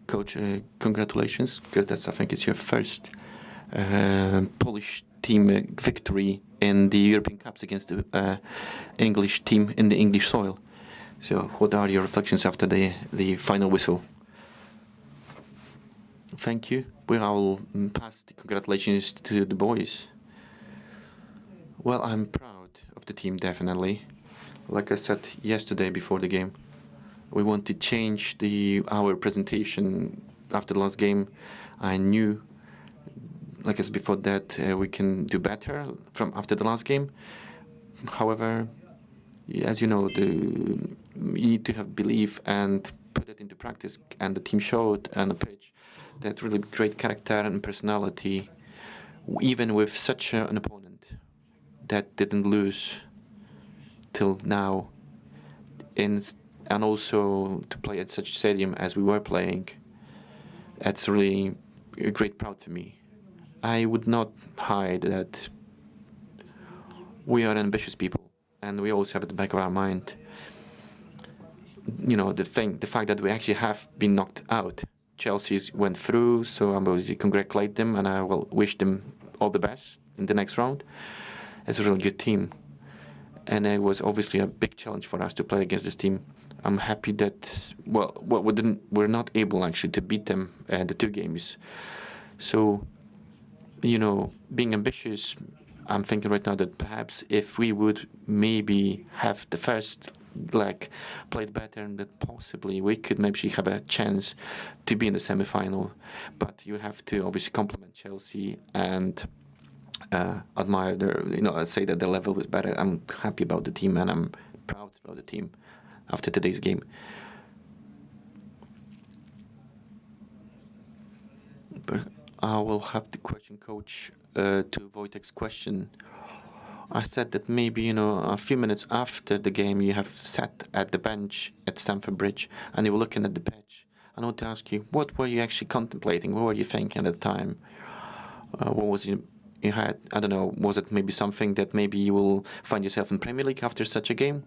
Coach, congratulations, because that's, I think, it's your first Polish team victory in the European Cups against the English team in the English soil. So, what are your reflections after the final whistle? Thank you. Well, I will pass the congratulations to the boys. Well, I'm proud of the team, definitely. Like I said yesterday before the game, we want to change our presentation after the last game. I knew, like I said before, that we can do better from after the last game. However, as you know, you need to have belief and put it into practice. And the team showed on the pitch that really great character and personality, even with such an opponent that didn't lose till now, and also to play at such stadium as we were playing. That's really a great proud for me. I would not hide that we are ambitious people, and we always have at the back of our mind, the fact that we actually have been knocked out. Chelsea went through, so I will congratulate them, and I will wish them all the best in the next round. It's a really good team, and it was obviously a big challenge for us to play against this team. I'm happy that we're not able actually to beat them the 2 games. So, being ambitious, I'm thinking right now that perhaps if we would maybe have the first leg played better, and that possibly we could maybe have a chance to be in the semi-final. But you have to obviously compliment Chelsea and admire say that the level was better. I'm happy about the team, and I'm proud about the team after today's game. But I will have the question, Coach, to Wojtek's question. I said that maybe, a few minutes after the game, you have sat at the bench at Stamford Bridge and you were looking at the pitch. I want to ask you, what were you actually contemplating? What were you thinking at the time? What was you had? I don't know. Was it maybe something that maybe you will find yourself in Premier League after such a game?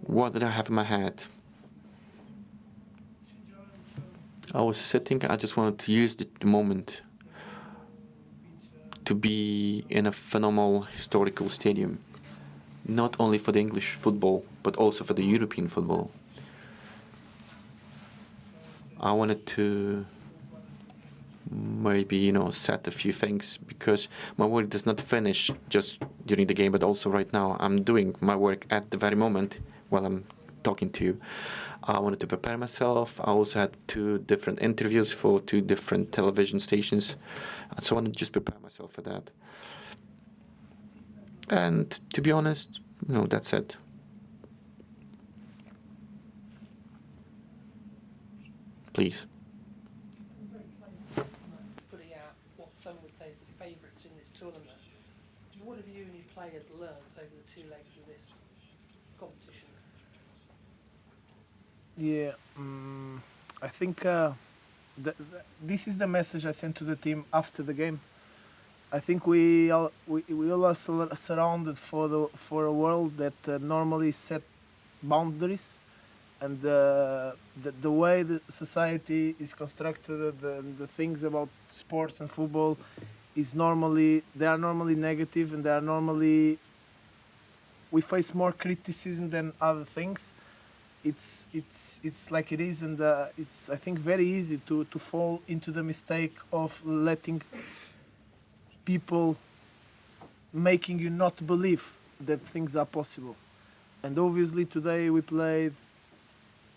What did I have in my head? I was sitting, I just wanted to use the moment to be in a phenomenal historical stadium, not only for the English football, but also for the European football. I wanted to maybe, set a few things, because my work does not finish just during the game, but also right now. I'm doing my work at the very moment while I'm talking to you. I wanted to prepare myself. I also had 2 different interviews for 2 different television stations. So I wanted to just prepare myself for that. And to be honest, that's it. Please. Putting out what some would say is the favourites in this tournament. What have you and your players learned over the 2 legs of this competition? Yeah, I think this is the message I sent to the team after the game. I think we all are surrounded for a world that normally set boundaries, and the way the society is constructed, the things about sports and football they are normally negative, and we face more criticism than other things. It's like it is, and it's, I think, very easy to fall into the mistake of letting people making you not believe that things are possible. And obviously today we played,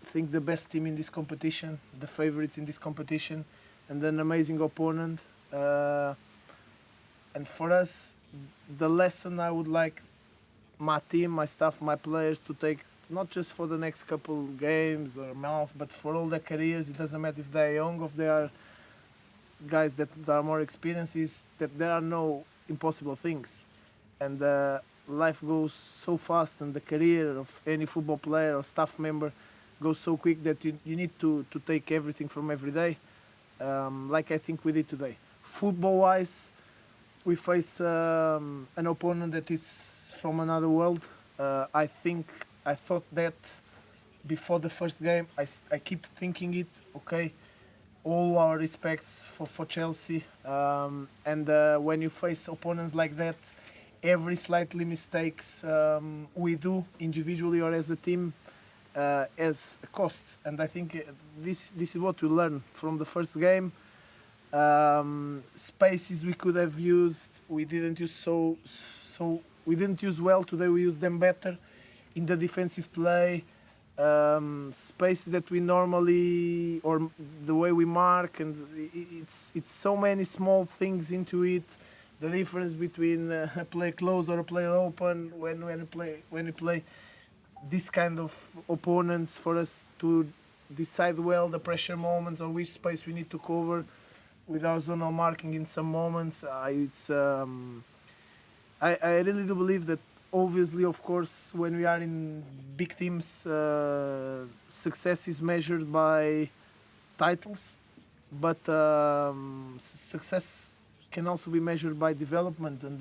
I think, the best team in this competition, the favorites in this competition, and an amazing opponent. And for us, the lesson I would like my team, my staff, my players to take, not just for the next couple games or month, but for all their careers. It doesn't matter if they're young or if they are guys that are more experienced, is that there are no impossible things. And life goes so fast, and the career of any football player or staff member goes so quick that you need to take everything from every day, like I think we did today. Football-wise, we face an opponent that is from another world. I thought that before the first game. I keep thinking it. Okay, all our respects for Chelsea. And when you face opponents like that, every slightly mistakes we do individually or as a team as costs. And I think this is what we learn from the first game. Spaces we could have used, we didn't use so we didn't use well. Today we used them better in the defensive play. Space that we normally, or the way we mark, and it's so many small things into it. The difference between a play close or a play open when you play this kind of opponents, for us to decide well the pressure moments or which space we need to cover with our zonal marking in some moments. I really do believe that. Obviously, of course, when we are in big teams, success is measured by titles, but success can also be measured by development. And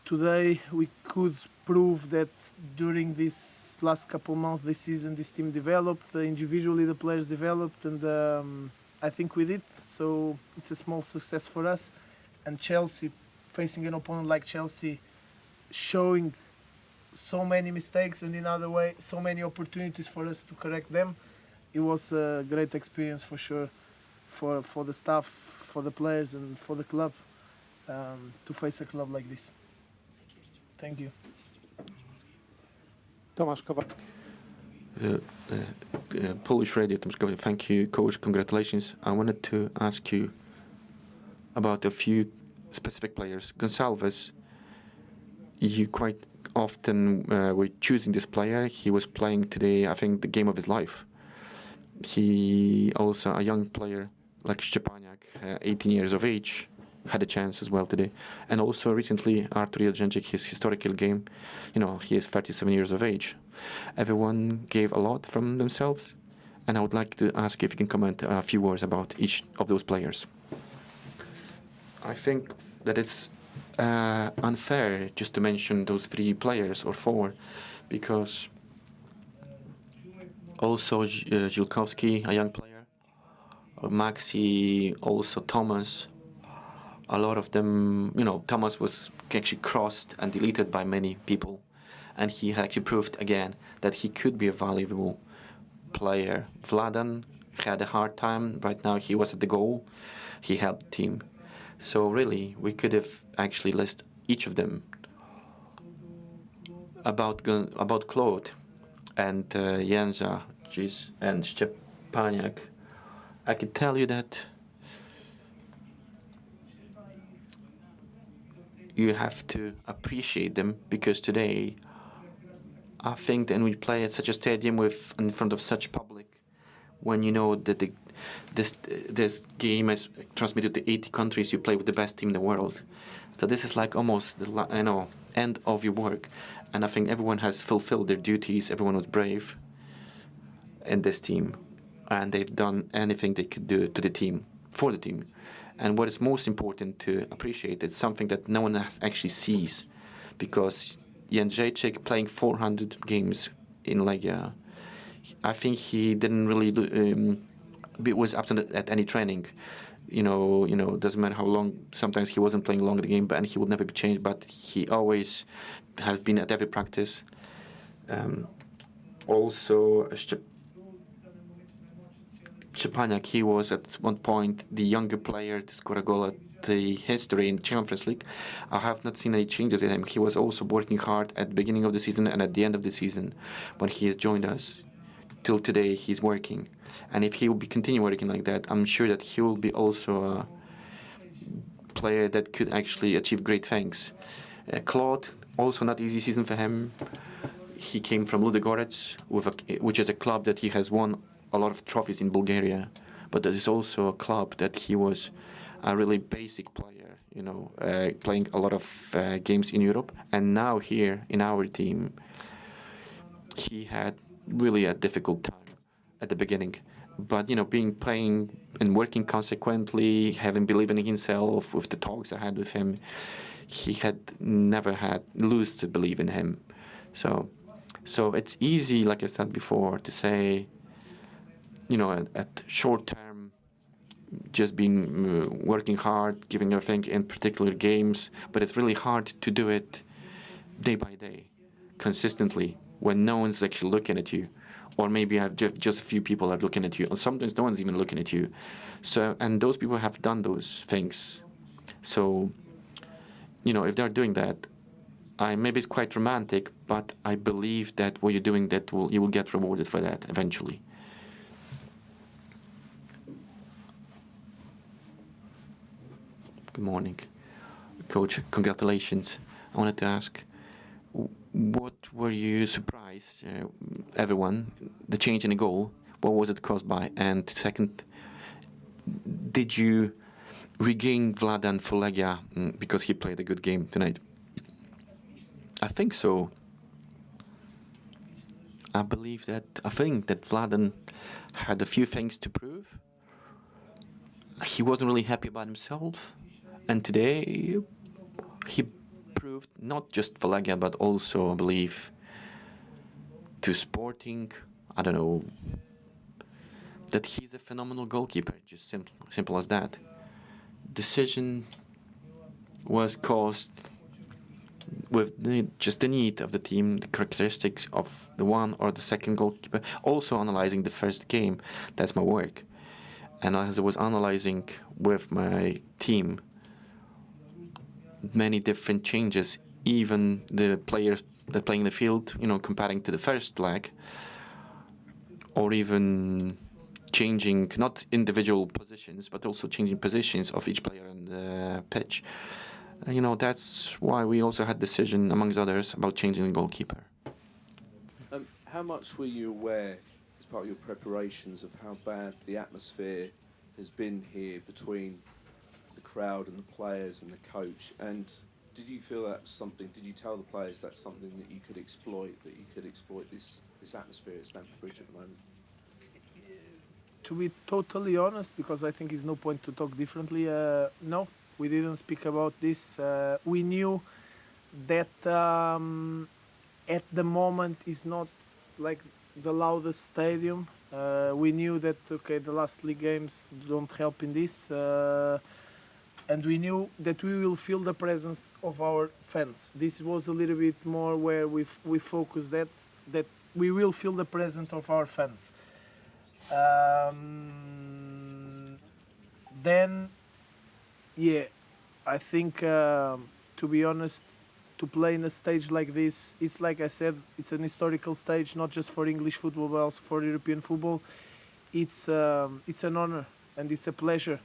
today we could prove that during this last couple months, this season, this team developed. Individually, the players developed, and I think we did. So it's a small success for us. And Chelsea, facing an opponent like Chelsea, showing so many mistakes and in other way so many opportunities for us to correct them, it was a great experience for sure for the staff, for the players and for the club to face a club like this. Thank you. Tomasz Kowal. Polish radio, Tomasz Kowal. Thank you, coach. Congratulations. I wanted to ask you about a few specific players. Goncalo, you quite often were choosing this player. He was playing today, I think, the game of his life. He also, a young player like Szczepaniak, 18 years of age, had a chance as well today. And also recently, Artur Jelęczyk, his historical game, he is 37 years of age. Everyone gave a lot from themselves. And I would like to ask if you can comment a few words about each of those players. I think that it's unfair just to mention those three players or four, because also Żilkowski, a young player, Maxi, also Thomas, a lot of them, Thomas was actually crossed and deleted by many people, and he had actually proved again that he could be a valuable player. Vladan had a hard time. Right now he was at the goal. He helped the team. So really, we could have actually listed each of them. About Claude and Jędza and Szczepaniak, I could tell you that you have to appreciate them, because today, I think that when we play at such a stadium in front of such public, when you know that this game is transmitted to 80 countries, you play with the best team in the world. So this is like almost the end of your work, and I think everyone has fulfilled their duties. Everyone was brave in this team, and they've done anything they could do to the team, for the team. And what is most important to appreciate, it's something that no one actually sees, because Jędrzejczyk playing 400 games in Legia, I think he didn't really was absent at any training. Doesn't matter how long. Sometimes he wasn't playing long in the game, and he would never be changed. But he always has been at every practice. Also, Szczepaniak, he was at one point the younger player to score a goal at the history in the Conference League. I have not seen any changes in him. He was also working hard at the beginning of the season and at the end of the season when he has joined us. Till today, he's working. And if he will continue working like that, I'm sure that he will be also a player that could actually achieve great things. Claude, also not easy season for him. He came from Ludogorets, which is a club that he has won a lot of trophies in Bulgaria. But there is also a club that he was a really basic player, playing a lot of games in Europe. And now here in our team, he had really a difficult time at the beginning. But, playing and working consequently, having believing in himself with the talks I had with him, he had never had lose to believe in him. So it's easy, like I said before, to say, you know, at short term, just being working hard, giving everything in particular games, but it's really hard to do it day by day, consistently, when no one's actually looking at you, or maybe just a few people are looking at you, and sometimes no one's even looking at you. So, and those people have done those things. So, you know, if they're doing that, maybe it's quite romantic, but I believe that what you're doing, you will get rewarded for that eventually. Good morning, Coach. Congratulations. I wanted to ask, what were you surprised, everyone, the change in the goal? What was it caused by? And second, did you regain Vladan for Legia because he played a good game tonight? I think so. I think that Vladan had a few things to prove. He wasn't really happy about himself. And today, he proved, not just for Legia, but also, I believe, to Sporting, I don't know, that he's a phenomenal goalkeeper, just simple as that. Decision was caused with just the need of the team, the characteristics of the one or the second goalkeeper, also analyzing the first game. That's my work. And as I was analyzing with my team, many different changes, even the players that play in the field, you know, comparing to the first leg, or even changing not individual positions, but also changing positions of each player on the pitch. You know, that's why we also had decision, amongst others, about changing the goalkeeper. How much were you aware, as part of your preparations, of how bad the atmosphere has been here between the crowd and the players and the coach? And did you feel that was something, did you tell the players that's something that you could exploit, this atmosphere at Stamford Bridge at the moment? To be totally honest, because I think there's no point to talk differently, no, we didn't speak about this. We knew that at the moment is not like the loudest stadium. We knew that, okay, the last league games don't help in this. And we knew that we will feel the presence of our fans. This was a little bit more where we focused that we will feel the presence of our fans. Then, yeah, I think, to be honest, to play in a stage like this, it's like I said, it's an historical stage, not just for English football, but also for European football. It's an honor and it's a pleasure.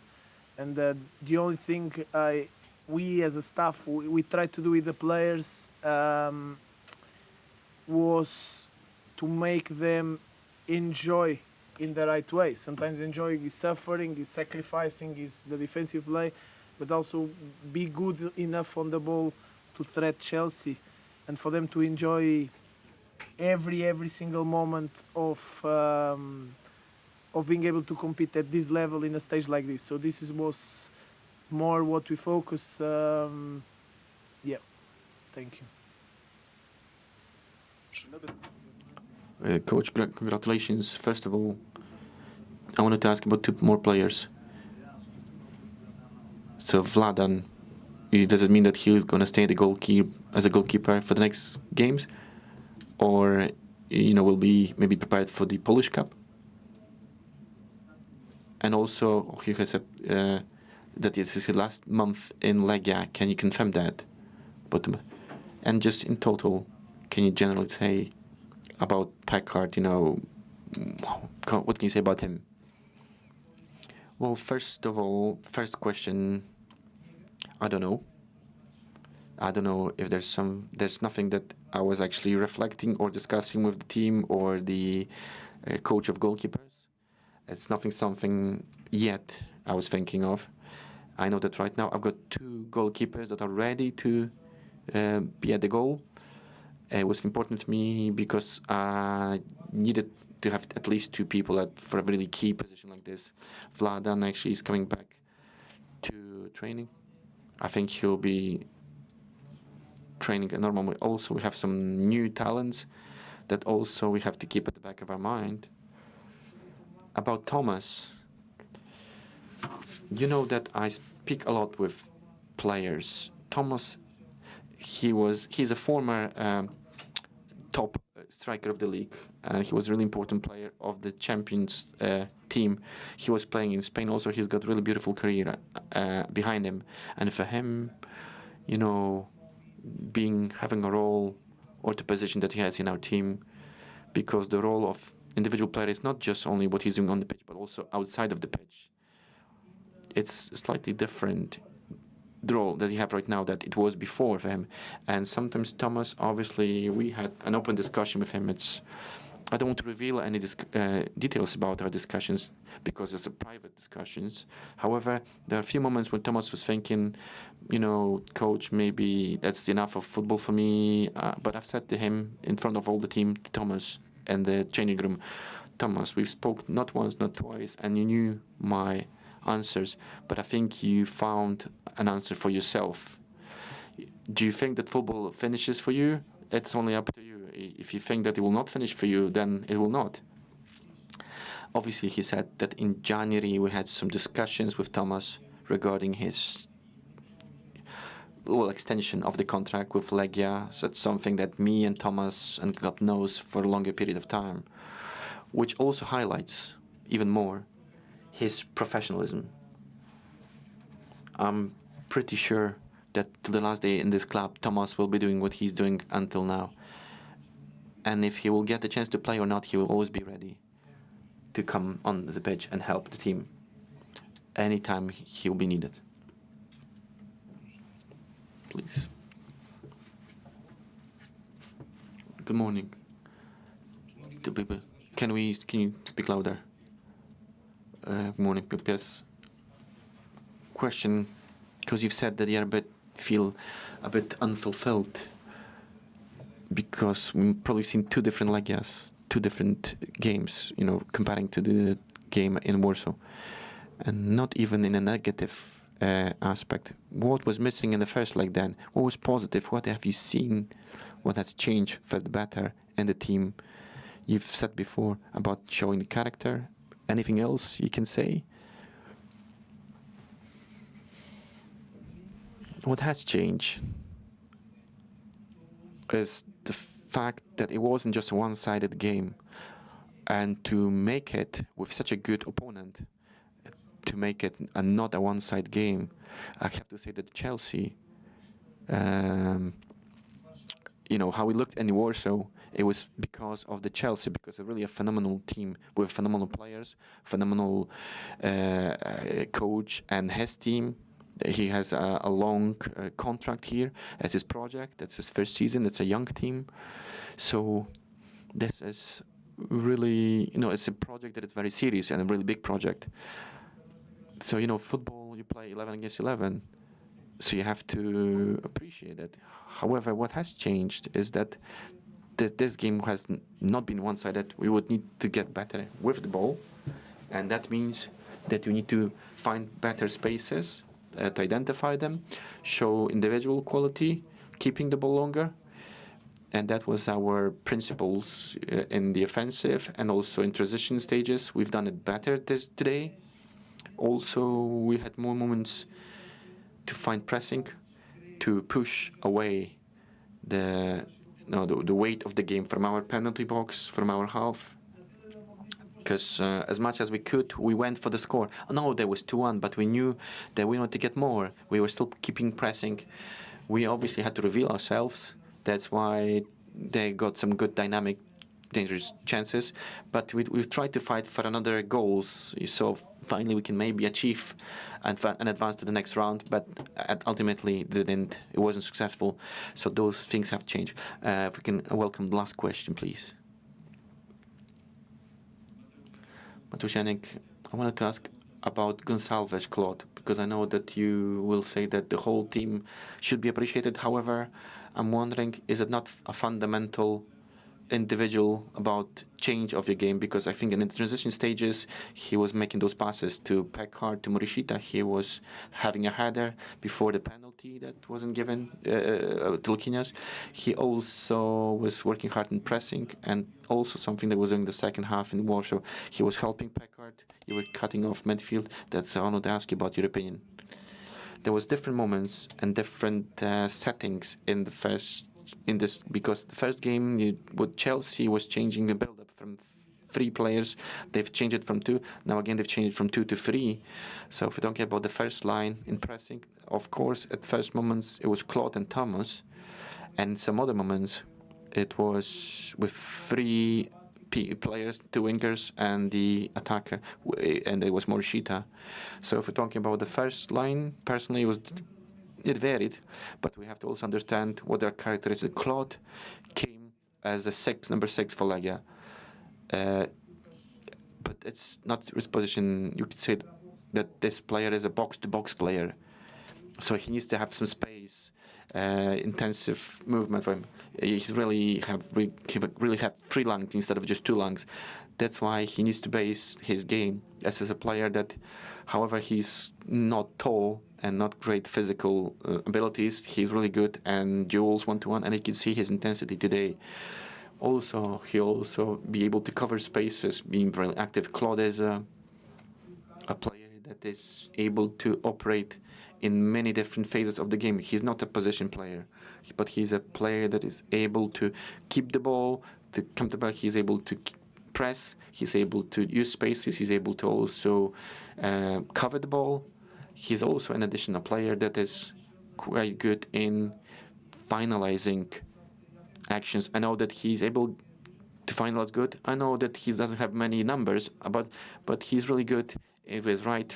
And the only thing we as a staff, we tried to do with the players was to make them enjoy in the right way. Sometimes enjoying is suffering, is sacrificing, is the defensive play, but also be good enough on the ball to threat Chelsea, and for them to enjoy every single moment of being able to compete at this level in a stage like this. So this was more what we focus. Yeah, thank you. Coach, congratulations. First of all, I wanted to ask about two more players. So Vladan, does it mean that he's going to stay as a goalkeeper for the next games? Or, you know, will be maybe prepared for the Polish Cup? And also, he has said that it's his last month in Legia. Can you confirm that? And just in total, can you generally say about Packard, you know, what can you say about him? Well, first of all, first question, I don't know. I don't know if there's nothing that I was actually reflecting or discussing with the team or the coach of goalkeepers. It's something yet I was thinking of. I know that right now I've got two goalkeepers that are ready to be at the goal. It was important to me because I needed to have at least two people for a really key position like this. Vladan actually is coming back to training. I think he'll be training a normal way. Also, we have some new talents that also we have to keep at the back of our mind. About Thomas, you know that I speak a lot with players. Thomas, he's a former top striker of the league. He was a really important player of the Champions team. He was playing in Spain also. He's got a really beautiful career behind him. And for him, you know, having a role or the position that he has in our team, because the role of individual player is not just only what he's doing on the pitch, but also outside of the pitch. It's slightly different the role that he have right now that it was before for him. And sometimes Thomas, obviously, we had an open discussion with him. I don't want to reveal any details about our discussions because it's a private discussions. However, there are a few moments when Thomas was thinking, you know, coach, maybe that's enough of football for me. But I've said to him in front of all the team, Thomas, and the changing room, Thomas, we've spoke not once, not twice, and you knew my answers, but I think you found an answer for yourself. Do you think that football finishes for you? It's only up to you. If you think that it will not finish for you, then it will not. Obviously, he said that in January we had some discussions with Thomas regarding his extension of the contract with Legia. So that's something that me and Thomas and club knows for a longer period of time, which also highlights even more his professionalism. I'm pretty sure that to the last day in this club, Thomas will be doing what he's doing until now. And if he will get the chance to play or not, he will always be ready to come on the pitch and help the team anytime he will be needed. Please. Good morning to people. Can you speak louder? Good morning, yes. Question, because you've said that you feel a bit unfulfilled because we've probably seen two different Legias, two different games, you know, comparing to the game in Warsaw, and not even in a negative aspect. What was missing in the first leg then? What was positive? What have you seen? What has changed for the better in the team? You've said before about showing the character. Anything else you can say? What has changed is the fact that it wasn't just a one-sided game, and to make it with such a good opponent, to make it not a one-sided game, I have to say that Chelsea, you know, how we looked in Warsaw, it was because of the Chelsea, because they're really a phenomenal team with phenomenal players, phenomenal coach and his team. He has a long contract here as his project. That's his first season. It's a young team. So this is really, you know, it's a project that is very serious and a really big project. So, you know, football, you play 11 against 11. So you have to appreciate it. However, what has changed is that this game has not been one-sided. We would need to get better with the ball. And that means that you need to find better spaces, to identify them, show individual quality, keeping the ball longer. And that was our principles in the offensive and also in transition stages. We've done it better today. Also, we had more moments to find pressing, to push away the weight of the game from our penalty box, from our half. Because as much as we could, we went for the score. No, there was 2-1, but we knew that we wanted to get more. We were still keeping pressing. We obviously had to reveal ourselves. That's why they got some good dynamic, dangerous chances. But we've tried to fight for another goals. So finally we can maybe achieve and advance to the next round. But ultimately it wasn't successful. So those things have changed. If we can welcome the last question, please. Matusianek, I wanted to ask about Goncalves, Claude, because I know that you will say that the whole team should be appreciated. However, I'm wondering, is it not a fundamental individual about change of your game? Because I think in the transition stages, he was making those passes to Peckhard, to Morishita. He was having a header before the penalty. penalty that wasn't given to Luquinhas. He also was working hard in pressing, and also something that was in the second half in Warsaw. He was helping Packard. You were cutting off midfield. That's I wanted to ask you about your opinion. There was different moments and different settings in the first because the first game with Chelsea was changing the build-up from 3 players. They've changed it from 2. Now again they've changed it from 2 to 3. So if we don't care about the first line in pressing, of course at first moments it was Claude and Thomas, and some other moments it was with 3 players, 2 wingers and the attacker, and it was Morishita. So if we're talking about the first line, personally it varied, but we have to also understand what their characteristics. Claude came as a number 6 for Legia. But it's not his position. You could say that this player is a box-to-box player, so he needs to have some space, intensive movement for him. He really have 3 lungs instead of just 2 lungs. That's why he needs to base his game as a player that, however, he's not tall and not great physical abilities. He's really good and duels 1-to-1, and you can see his intensity today. Also, he'll also be able to cover spaces, being very active. Claude is a player that is able to operate in many different phases of the game. He's not a position player, but he's a player that is able to keep the ball, to come to the back. He's able to press. He's able to use spaces. He's able to also cover the ball. He's also, in addition, a player that is quite good in finalizing actions. I know that he's able to finalize good. I know that he doesn't have many numbers, but he's really good with right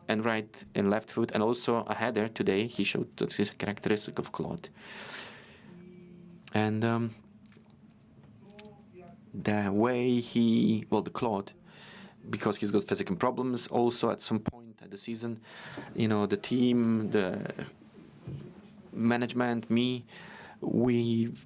and left foot, and also a header. Today he showed that his characteristic of Claude. And the way the Claude, because he's got physical problems. Also, at some point at the season, the team, the management, we've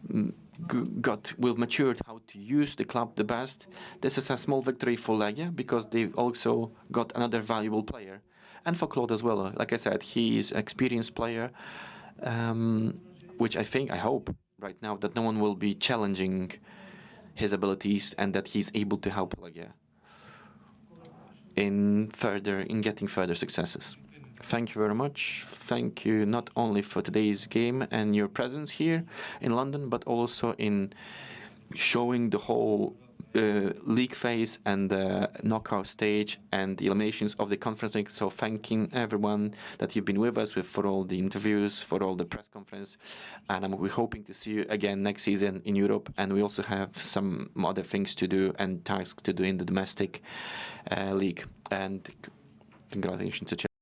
matured how to use the club the best. This is a small victory for Legia because they've also got another valuable player, and for Claude as well. Like I said, he is an experienced player, which I hope right now that no one will be challenging his abilities and that he's able to help Legia in getting further successes. Thank you very much. Thank you not only for today's game and your presence here in London, but also in showing the whole league phase and the knockout stage and the eliminations of the Conference League. So thanking everyone that you've been with us for all the interviews, for all the press conference. And we're hoping to see you again next season in Europe. And we also have some other things to do and tasks to do in the domestic league. And congratulations to Chelsea.